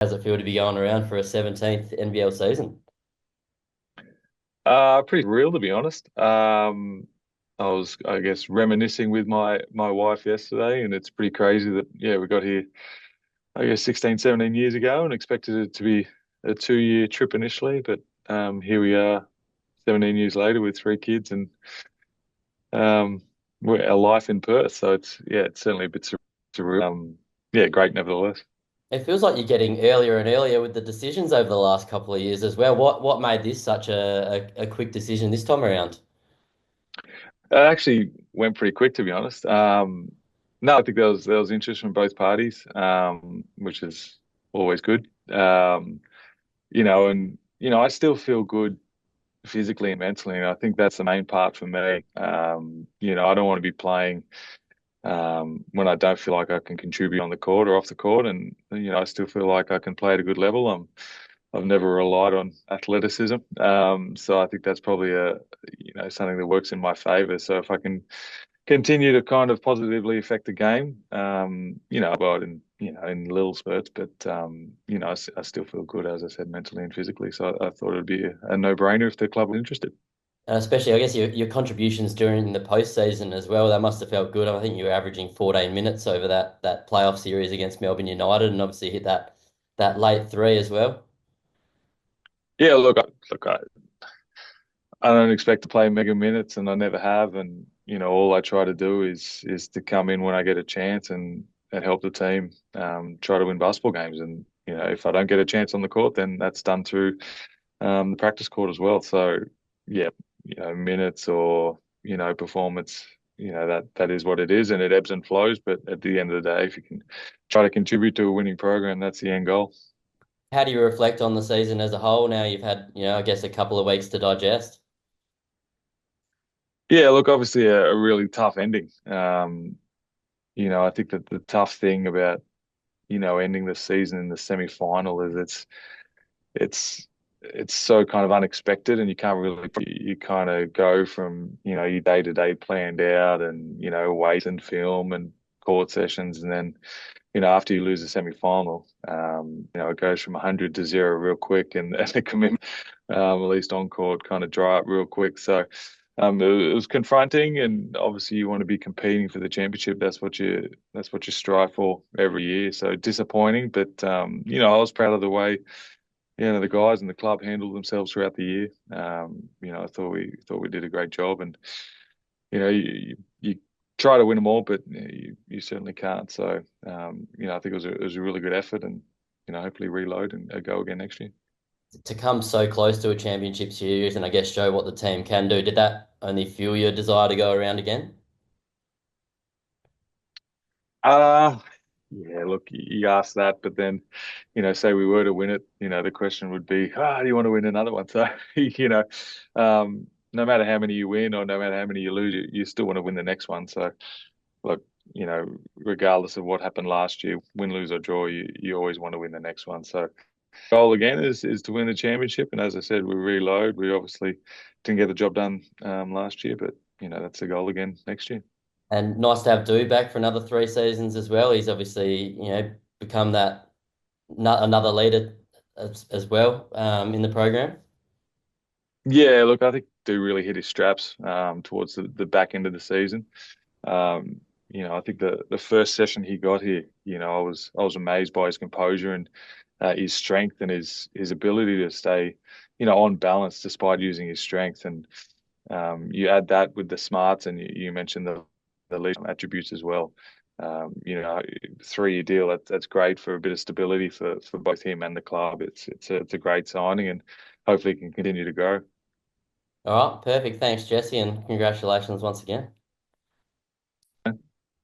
How's it feel to be going around for a 17th NBL season? Pretty real to be honest. I was, I guess, reminiscing with my wife yesterday, and it's pretty crazy that we got here, I guess, 16, 17 years ago, and expected it to be a 2-year trip initially, but here we are, 17 years later with three kids and um, we're a life in Perth. So it's certainly a bit surreal. Great nevertheless. It feels like you're getting earlier and earlier with the decisions over the last couple of years as well. What made this such a quick decision this time around? It actually went pretty quick, to be honest. No, I think there was interest from both parties, which is always good. I still feel good physically and mentally, and I think that's the main part for me. I don't want to be playing when I don't feel like I can contribute on the court or off the court, and I still feel like I can play at a good level. I've never relied on athleticism, so I think that's probably something that works in my favor. So if I can continue to kind of positively affect the game. Well, in little spurts, but I still feel good, as I said, mentally and physically. So I thought it'd be a no-brainer if the club was interested. And especially, I guess, your contributions during the postseason as well, that must have felt good. I think you were averaging 14 minutes over that playoff series against Melbourne United and obviously hit that late three as well. Yeah, I don't expect to play mega minutes, and I never have. And all I try to do is to come in when I get a chance and help the team try to win basketball games. And if I don't get a chance on the court, then that's done through the practice court as well. So yeah, minutes or performance, that is what it is, and it ebbs and flows. But at the end of the day, if you can try to contribute to a winning program, that's the end goal. How do you reflect on the season as a whole now you've had, I guess a couple of weeks to digest? Yeah, look, obviously a really tough ending. I think that the tough thing about ending the season in the semi-final is it's it's so kind of unexpected, and you can't really you kind of go from your day-to-day planned out and weight and film and court sessions, and then after you lose the semi-final, it goes from 100 to zero real quick, and the commitment, at least on court, kind of dry up real quick. So it was confronting, and obviously you want to be competing for the championship. That's what you strive for every year. So disappointing, but I was proud of the way the guys in the club handled themselves throughout the year. I thought we did a great job, and you try to win them all, but you certainly can't. So I think it was a really good effort, and hopefully reload and go again next year. To come so close to a championship series and I guess show what the team can do, did that only fuel your desire to go around again? Uh yeah, look, you asked that, but then, say we were to win it, the question would be, do you want to win another one? So, no matter how many you win or no matter how many you lose, you still want to win the next one. So, look, regardless of what happened last year, win, lose or draw, you always want to win the next one. So, goal again is to win the championship. And as I said, we reload. We obviously didn't get the job done last year, but that's the goal again next year. And nice to have Do back for another 3 seasons as well. He's obviously, become that another leader as well in the program. Yeah, look, I think do really hit his straps towards the back end of the season. I think the first session he got here, I was amazed by his composure and his strength and his ability to stay, on balance despite using his strength. And you add that with the smarts, and you mentioned the leadership attributes as well. 3-year deal, that's great for a bit of stability for both him and the club. It's a great signing, and hopefully he can continue to grow. All right, perfect. Thanks, Jesse, and congratulations once again.